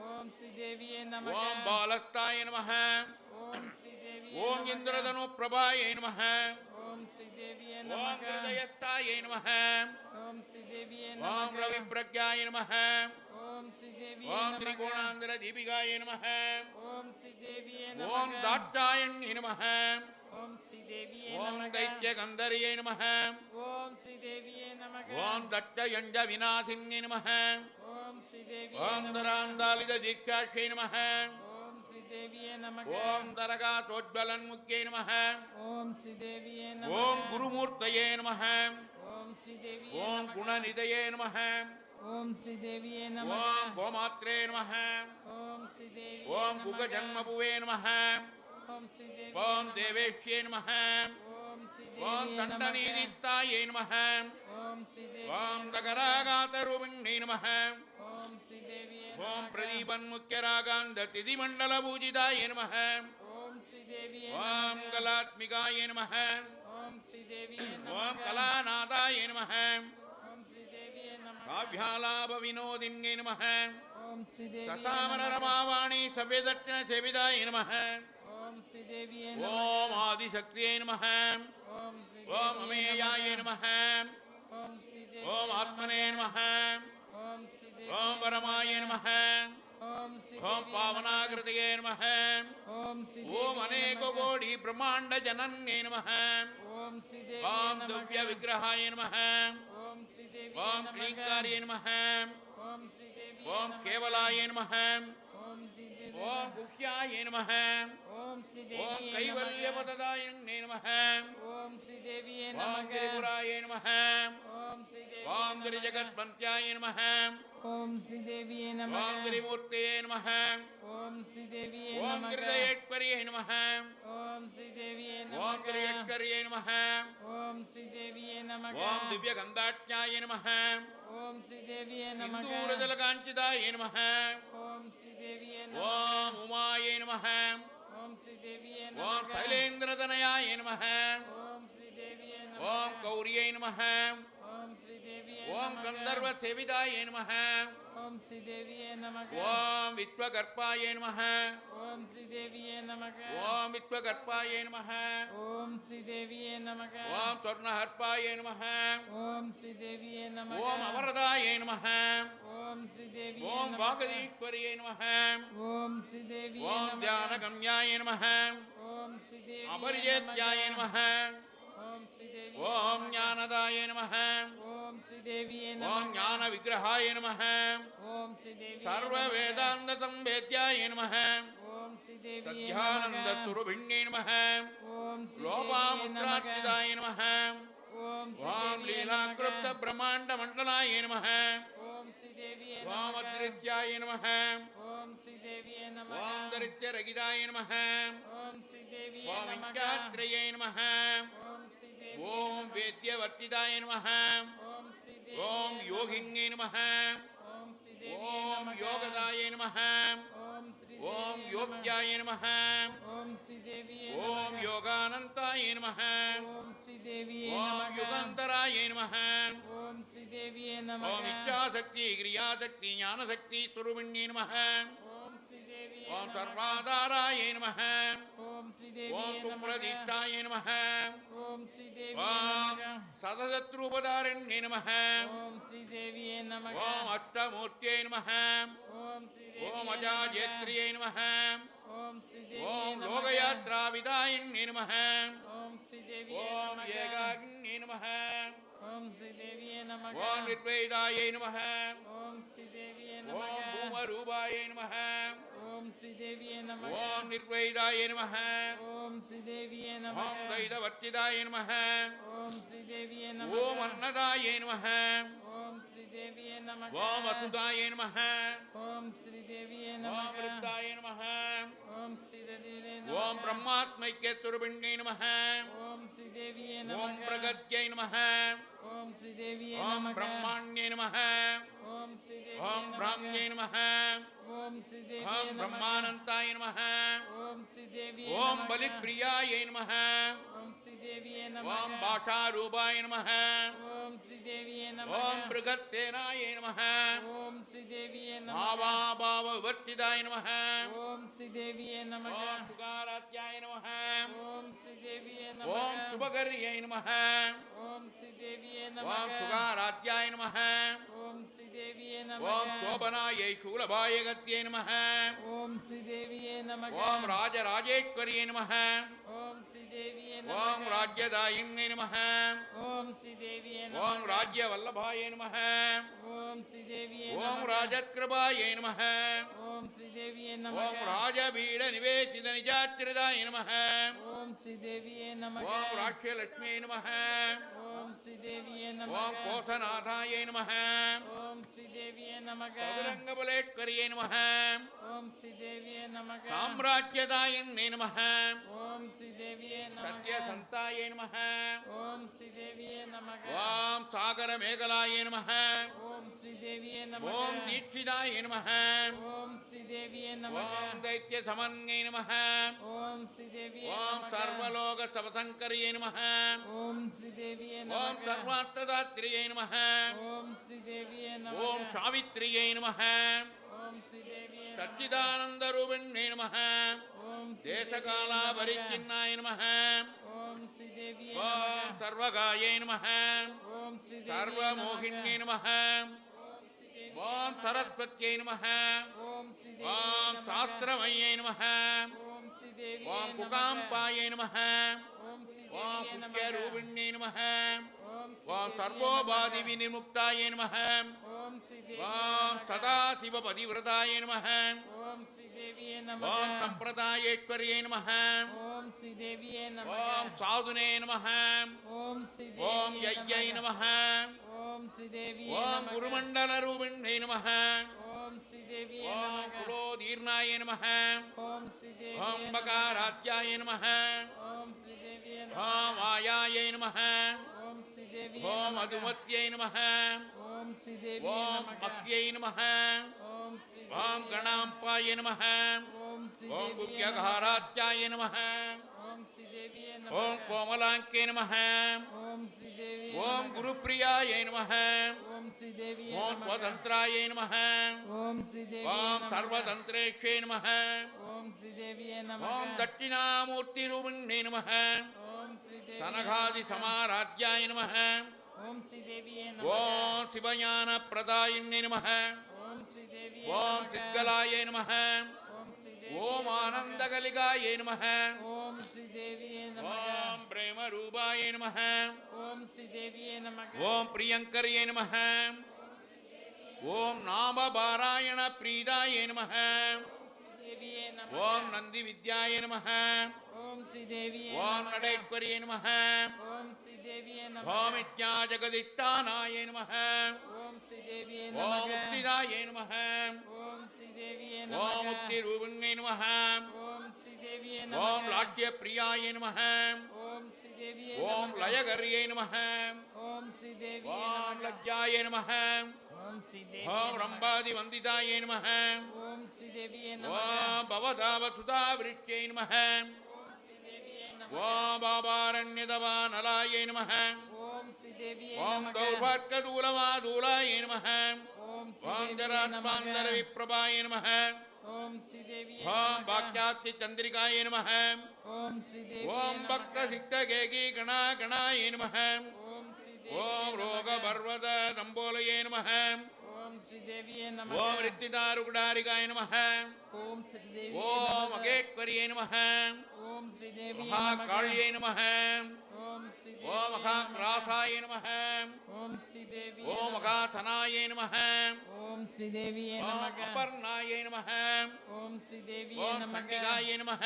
ஓம் ஸ்ரீதேவியே நமக. ஓம் பாலஸ்தாய நமः. ஓம் ஸ்ரீதேவியே ஓம் நமக. இந்திரதனு பிரபாய நமः. ஓம் ஸ்ரீதேவியே ஓம் நமக. ஹிருதயஸ்தாய நமः. ஓம் ஸ்ரீதேவியே ஓம் நமக. ரவி பிரக்யாய நமः. ஓம் ஸ்ரீதேவியே ஓம் நமக. திரிகோணாந்தர தீபிகாய நமः. ஓம் ஸ்ரீதேவியே ஓம் நமக. தாட்சாயண்யே நமः. ஓம் ஸ்ரீதேவியே ஓம் நமக. தைத்ய கந்தரியே நமः. ஓம் ஸ்ரீதேவியே நமக. ஓம் தட்டயஞ்ச விநாசின்யே நமः. ஓம் ஸ்ரீதேவியே ஓம் நமக. தராந்தாலித தீர்க்காட்சே நமः. ஓம் ஸ்ரீதேவியே நமக. ஓம் தரகாதோஜ்வலன்முக்யே நமः. ஓம் ஸ்ரீதேவியே நமக. ஓம் குருமூர்த்தயே நமः. ஓம் ஸ்ரீதேவியே ஓம் நமக. குணநிதயே நமः. ஓம் ஸ்ரீதேவியே நமக. ஓம் கோமாத்ரே நமः. ஓம் ஸ்ரீதேவியே ஓம் நமக. குகஜன்மபுவே நமः. ஓம் ஸ்ரீதேவியே ஓம் நமக. தேவேஷ்யே நமः. ஓம் ஓம் ஸ்ரீதேவியே நமக. தண்டநீதிஸ்தாயை நமः. ஓம் ஸ்ரீதேவியே ஓம் தகராகாதரூபிண்யை நமः. ஓம் ஸ்ரீதேவியே ஓம் நமக. பிரதீபன்முக்கியராகாந்த திதிமண்டலபூஜிதாய நமः. ஓம் ஸ்ரீதேவியே ஓம் நமக. கலாத்மிகாய நமः. ஓம் ஸ்ரீதேவியே ஓம் நமக. கலாநாதாய நமः. ஓம் ஸ்ரீதேவியே நமக. காவ்யாலாப வினோதின்யை நமः. ஓம் ஸ்ரீதேவியே சசாமர நமக. ரமாவாணி சவ்யதட்சண சேவிதாய நமः. ஓம் ஸ்ரீதேவியே நமக. ஓம் ஆதிசக்தியே நமः. ஓம் ஓம் ஸ்ரீதேவியே அமேயாய நமः. ஓம் ஸ்ரீதேவியே ஓம் ஆத்மனே நமः. ஓம் ஸ்ரீதேவியே ஓம் பரமாய நமः. ஓம் ஓம் ஸ்ரீதேவியே பாவனாகிருதயே நமः. ஓம் ஓம் அநேக கோடி பிரம்மாண்ட ஜனன்யே நமः. ஓம் ஸ்ரீதேவியே ஓம் நமக. திவ்ய விக்கிரகாய நமः. ஓம் ஸ்ரீதேவியே ஓம் நமக. கிரீங்காரிய நமः. ஓம் ஸ்ரீதேவியே ஓம் நமக. கேவலாய நமः. ஓம் ஸ்ரீதேவியே ஓம் குஹ்யாய நமः. ஓம் ஓம் ஸ்ரீதேவியே கைவல்யபததாயன்னே நமः. ஓம் ஸ்ரீதேவியே ஓம் நமக. திரிபுராய நமः. ஓம் ஸ்ரீதேவியே ஓம் திரிஜகத்பந்த்யாய நமः. ஓம் ஸ்ரீதேவியே ஓம் நமக. திரிமூர்த்தயே நமः. ஓம் ஸ்ரீதேவியே ஓம் நமக. ஹிருதயேஸ்வரியே நமः. ஓம் ஸ்ரீதேவியே ஓம் நமக. திரியேஸ்வரியே நமः. ஓம் ஸ்ரீதேவியே நமக. ஓம் திவ்யகந்தாட்ஞாய நமः. ஓம் ஸ்ரீதேவியே நமக. சிந்தூரஜலகாஞ்சிதாய நமः. ஓம் ஸ்ரீதேவியே நமக. ஓம் உமாய நமः. ஓம் ஸ்ரீதேவியே ஓம் நமக. சைலேந்திரதனயாய நமः. ஓம் ஸ்ரீதேவியே நமக. ஓம் கௌரியை நமः. ஓம் ஸ்ரீதேவியே ஓம் நமக. கந்தர்வ சேவிதாய நமः. ஓம் ஸ்ரீதேவியே நமக. ஓம் வித்வகர்ப்பாய நமः. ஓம் ஸ்ரீதேவியே நமக. ஓம் வித்வகர்ப்பாய நமः. ஓம் ஸ்ரீதேவியே நமக. ஓம் சொர்ணஹர்ப்பாய நமः. ஓம் ஸ்ரீதேவியே நமக. ஓம் அவரதாய நமः. ஓம் ஸ்ரீதேவியே ஓம் நமக. வாகதீஸ்வரியே நமः. ஓம் ஸ்ரீதேவியே ஓம் நமக. தியானகம்யாய நமः. ஓம் ஸ்ரீதேவியே அபரிஜேத்யாய நமः. ஓம் ஸ்ரீதேவியே ஓம் ஞானதாய நமः. ஓம் ஸ்ரீதேவியே ஓம் நமக. ஞான விக்கிரகாய நமः. ஓம் ஸ்ரீதேவியே சர்வ நமக. வேதாந்த சம்பேத்யாய நமः. ஓம் ஸ்ரீதேவியே சத்யானந்த நமக. துருபிண்யே நமः. ஓம் ஸ்ரீதேவியே நமக. லோபாமுத்ராத்மிதாய நமः. ஓம் ஓம் ஸ்ரீதேவியே லீலாக்ருப்த நமக. பிரம்மாண்ட மண்டலாய நமः. ஓம் ஸ்ரீதேவியே ஓம் நமக. அத்ரித்யாய நமः. ஓம் ஸ்ரீதேவியே நமக. ஓம் தரித்யரகிதாய நமः. ஓம் ஸ்ரீதேவியே ஓம் நமக. விஞ்ஞாத்ரயே நமः. ஓம் ஸ்ரீதேவியே ஓம் வேத்யவர்த்திதாய நமः. ஓம் ஸ்ரீதேவியே ஓம் நமக. யோகிங்கே நமः. ஓம் ஸ்ரீதேவியே ஓம் நமக. யோகதாய நமः. ஓம் ஸ்ரீதேவியே ஓம் நமக. யோக்யாய நமः. ஓம் ஸ்ரீதேவியே ஓம் நமக. யோகானந்தாய நமः. ஓம் ஸ்ரீதேவியே ஓம் நமக. யுகாந்தராய நமः. ஓம் ஸ்ரீதேவியே ஓம் நமக. இச்சாசக்தி கிரியாசக்தி ஞானசக்தி துருபிண்யே நமः. ஓம் ஸ்ரீதேவியே ஓம் நமக. சர்வாதாராய நமः. ஓம் ஸ்ரீதேவியே ஓம் நமக. துப்ரதிஷ்டாய நமः. ஓம் ஸ்ரீதேவியே ஓம் நமக. சதசத்ரூபதாரண்யே நமः. ஓம் ஸ்ரீதேவியே நமக. ஓம் அஷ்டமூர்த்தியே நமः. ஓம் ஸ்ரீதேவியே ஓம் நமக. அஜாஜேத்ரியே நமः. ஓம் ஸ்ரீதேவியே ஓம் நமக. லோகயாத்ராவிதாயின்யே நமः. ஓம் ஸ்ரீதேவியே ஓம் நமக. ஏகாக்னியே நமः. ஓம் ஸ்ரீதேவியே நமக. ஓம் நிர்வேதாயை நமः. ஓம் ஸ்ரீதேவியே ஓம் நமக. பூமரூபாயை நமः. ஓம் ஸ்ரீதேவியே நமக. ஓம் நிர்வேதாயை நமः. ஓம் ஸ்ரீதேவியே நமக. ஓம் தைதவர்த்திதாயை நமः. ஓம் ஸ்ரீதேவியே நமக. ஓம் அன்னதாயை நமः. ஓம் ஸ்ரீதேவியே நமக. ஓம் வசுதாயை நமः. ஓம் ஸ்ரீதேவியே ஓம் நமக. விருத்தாயை நமः. ஓம் ஸ்ரீதேவியே ஓம் நமக. பிரம்மாத்மைக்கே துருபிண்யை நமः. ஓம் ஸ்ரீதேவியே ஓம் நமக. பிரகத்யை நமः. ஓம் ஸ்ரீதேவியே ஓம் நமக. பிரம்மாண்யே நமः. ஓம் ஸ்ரீதேவியே ஓம் நமக. மகாத்ம்யை நமः ஓம் ஸ்ரீதேவியே ஓம் நமக பிரம்மானந்தாய நமः ஓம் ஸ்ரீதேவியே ஓம் நமக பலிப்பிரியாய நமः ஓம் ஸ்ரீதேவியே ஓம் நமக பாஷாரூபாய நமः ஓம் ஸ்ரீதேவியே ஓம் நமக பிருகத்தேனாய நமः ஓம் ஸ்ரீதேவியே நமக பாவாபாவ விவர்த்திதாய நமः ஓம் ஸ்ரீதேவியே நமக ஓம் சுகாராத்யாய நமः ஓம் ஸ்ரீதேவியே ஓம் நமக சுபகர்யை நமः ஓம் ஸ்ரீதேவியே ஓம் நமக சுகாராத்யாய நமः ஓம் ஸ்ரீதேவியே ஓம் நமக சோபனாயை சூலபாயகத்யை நமः ஓம் ஸ்ரீதேவியே நமக ஓம் ராஜராஜேஸ்வரியை நமः ஓம் ஸ்ரீதேவியே ஓம் நமக ராஜ்யதாயின்யை நமः ஓம் ஸ்ரீதேவியே ஓம் நமக ராஜ்யவல்லபாய நமः ஓம் ஸ்ரீதேவியே ஓம் நமக ராஜத்கிருபாய நமः ஓம் ஸ்ரீதேவியே ஓம் நமக ராஜபீட நிவேசித நிஜாத்திரதாய நமः ஓம் ஸ்ரீதேவியே நமக ஓம் ராஷ்யலட்சுமியை நமः ஓம் ஸ்ரீதேவியே ஓம் நமக கோசநாதாய நமः ஓம் ஸ்ரீதேவியே நமக சதுரங்கபலேஸ்வரியை நமः ஓம் ஸ்ரீதேவியே நமக சாம்ராஜ்யதாயின்யை நமः ஓம் ஸ்ரீதேவியே நமக சத்யசந்தாய நமः ஓம் ஸ்ரீதேவியே நமக ஓம் சாகரமேகலாய நமः ஓம் ஸ்ரீதேவியே நமக ஓம் தீட்சிதாய நமः ஓம் ஸ்ரீதேவியே நமக ஓம் தைத்யசமன்யை நமः ஓம் ஸ்ரீதேவியே ஓம் நமக சர்வலோக சவசங்கரியை நமः ஓம் ஸ்ரீதேவியே ஓம் நமக சர்வார்த்ததாத்ரியை நமः ஓம் ஸ்ரீதேவியே ஓம் நமக சாவித்ரியை நமः ஓம் ஸ்ரீதேவியே நமக சச்சிதானந்தரூபிண்யை நமः ஓம் தேசகாலாபரிச்சின்னாய நமः ஓம் ஸ்ரீதேவியே ஓம் நமக சர்வகாயை நமः ஓம் ஸ்ரீதேவியே சர்வமோகின்யை நமः ஓம் ஸ்ரீதேவியே ஓம் சரஸ்வத்யை நமः ஓம் ஸ்ரீதேவியே ஓம் நமக சாஸ்திரமய்யை நமः ஓம் ஸ்ரீதேவியே ஓம் நமக குகாம்பாயை நமः ஓம் ஓம் ஸ்ரீதேவியே நமக முக்கியரூபிண்யை நமः ஓம் ஓம் ஸ்ரீதேவியே சர்வோபாதி விநிமுக்தாய நமः ஓம் ஸ்ரீதேவியே ஓம் நமக சதாசிவபதிவிரதாய நமः ஓம் ஸ்ரீதேவியே ஓம் நமக சம்பிரதாயேஸ்வரியை நமः ஓம் ஸ்ரீதேவியே நமக ஓம் சாதுனே நமः ஓம் ஓம் ஸ்ரீதேவியே யஜ்யை நமः ஓம் ஸ்ரீதேவியே ஓம் நமக குருமண்டலரூபிண்யை நமः ஓம் ஸ்ரீதேவியே ஓம் நமக குலோதீர்ணாய நமः ஓம் ஸ்ரீதேவியே ஓம் நமக பகாராத்யாய நமः ஓம் ஸ்ரீதேவியே நமக ஓம் ஆயாயை நமः ஓம் ஸ்ரீதேவியே ஓம் நமக மதுமத்யை நமः ஓம் ஸ்ரீதேவியே ஓம் நமக மத்யை நமः ஓம் ஓம் ஸ்ரீதேவியே கணாம்பாய நமः ஓம் ஓம் ஸ்ரீதேவியே நமக குக்கியகாராத்யாய நமः ஓம் ஸ்ரீதேவியே ஓம் நமக கோமலாங்கே நமः ஓம் ஸ்ரீதேவியே ஓம் நமக குருப்பிரியாய நமः ஓம் ஸ்ரீதேவியே ஓம் நமக ஸ்வதந்திராய நமः ஓம் ஸ்ரீதேவியே ஓம் நமக சர்வதந்திரேஷே நமः ஓம் ஸ்ரீதேவியே ஓம் நமக தட்சிணாமூர்த்திரூபிண்யே நமः ஓம் ஸ்ரீதேவியே சனகாதி சமாராத்யாய நமः ஓம் ஸ்ரீதேவியே நமக ஓம் சிவஞானப்பிரதாயின்யே நமः ஓம் ஸ்ரீதேவியே ஓம் நமக சித்கலாய நமः ஓம் ஸ்ரீதேவியே ஓம் ஆனந்தகலிகாய நமः ஓம் ஸ்ரீதேவியே நமக ஓம் பிரேமரூபாய நமः ஓம் ஸ்ரீதேவியே நமக ஓம் பிரியங்கர்யே நமः ஓம் நாமபாராயண பிரீதாய நமः தேவியே நமக ஓம் நந்தி வித்யாய நமः ஓம் ஸ்ரீதேவியே ஓம் நமக நடேஸ்வரியே நமः ஓம் ஸ்ரீதேவியே நமக ஓம் வித்யா ஜெகதிஷ்டானாய நமः ஓம் ஸ்ரீதேவியே ஓம் நமக முக்திதாய நமः ஓம் ஸ்ரீதேவியே ஓம் நமக முக்திரூபிண்யே நமः ஓம் ஸ்ரீதேவியே ஓம் நமக லாட்சியப்பிரியாய நமः ஓம் ஸ்ரீதேவியே ஓம் நமக லயகர்யே நமः ஓம் ஸ்ரீதேவியே ஓம் நமக லஜ்ஜாய நமः ஓம் ஸ்ரீதேவியே ஓம் நமக ரம்பாதி வந்திதாய நமः ஓம் ஸ்ரீதேவியே நமக ஓம் பவதாவசுதா விருட்சை நமः ஓம் ஸ்ரீதேவியே நமக ஓம் பாபாரண்யதவானலாய நமः ஓம் ஸ்ரீதேவியே ஓம் நமக கௌர்வார்க்கதூலவாதூலாய நமः ஓம் ஓம் ஸ்ரீதேவியே ஜராத்மாந்தர நமக விப்ரபாய நமः ஓம் ஸ்ரீதேவியே ஓம் நமக பாக்யாத்தி சந்திரிகாய நமः ஓம் ஸ்ரீதேவியே ஓம் நமக பக்த சிக்தகேகி கணாகணாய நமः ஓம் ஸ்ரீதேவியே ஓம் ரோக பர்வத சம்போலயே நமः ஓம் ஸ்ரீதேவியே நமக ஓம் ரித்திதாருகுடாரிகாய நமः ஓம் ஸ்ரீதேவியே ஓம் நமக அகேக்வரியே நமः ஓம் ஸ்ரீதேவியே மகாகாள்யை நமः ஓம் ஓம் ஸ்ரீதேவியே மகாத்ராசாய நமः ஓம் ஸ்ரீதேவியே ஓம் மகாசனாய நமः ஓம் ஸ்ரீதேவியே ஓம் நமக அபர்ணாய நமः ஓம் ஸ்ரீதேவியே ஓம் நமக சண்டிகாய நமः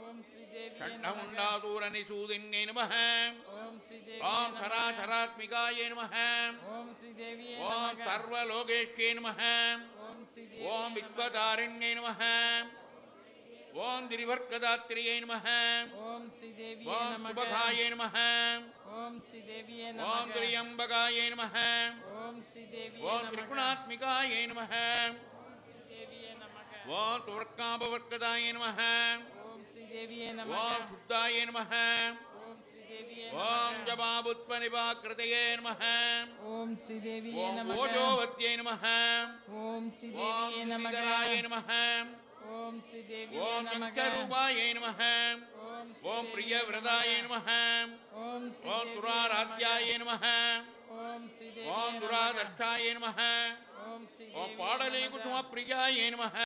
ஓம் ஸ்ரீதேவியே நமக ஷண்டமுண்டாதூரனிசூதின்யே நமः ஓம் ஸ்ரீதேவியே ஓம் நமக சராசராத்மிகாய நமः ஓம் ஸ்ரீதேவியே ஓம் நமக சர்வலோகேஷ்யே நமः ஓம் ஸ்ரீதேவியே ஓம் நமக விஸ்வதாரிண்யே நமः ஓம் திரிவர்க்கதாத்ரியை நமः ஓம் ஸ்ரீதேவியே ஓம் நமக சுபகாயை நமः ஓம் ஸ்ரீதேவியே ஓம் நமக திரியம்பகாயை நமः ஓம் ஸ்ரீதேவியே ஓம் நமக திரிகுணாத்மிகாயை நமः ஸ்ரீதேவியே நமக ஓம் துவர்க்காபவர்க்கதாயை நமः ஓம் ஸ்ரீதேவியே நமக ஓம் சுத்தாயை நமः ஓம் ஸ்ரீதேவியே ஓம் நமக ஜபாபுத்பனிபாக்கிருதையே நமः ஓம் ஸ்ரீதேவியே ஓம் நமக ஓஜோவத்யை நமः ஓம் ஓம் ஸ்ரீதேவியே நமக துதிதராயை நமः ஓம் ஸ்ரீதேவியே ஓம் நமக சங்கரூபாயை நமः ஓம் ஓம் பிரியவிரதாயை நமः ஓம் ஓம் ஸ்ரீதேவியே துராராத்யாயை நமः ஓம் ஸ்ரீதேவியே ஓம் துராதர்ஷாயை நமः ஓம் ஓம் ஸ்ரீதேவியே பாடலே குசும பிரியாயை நமः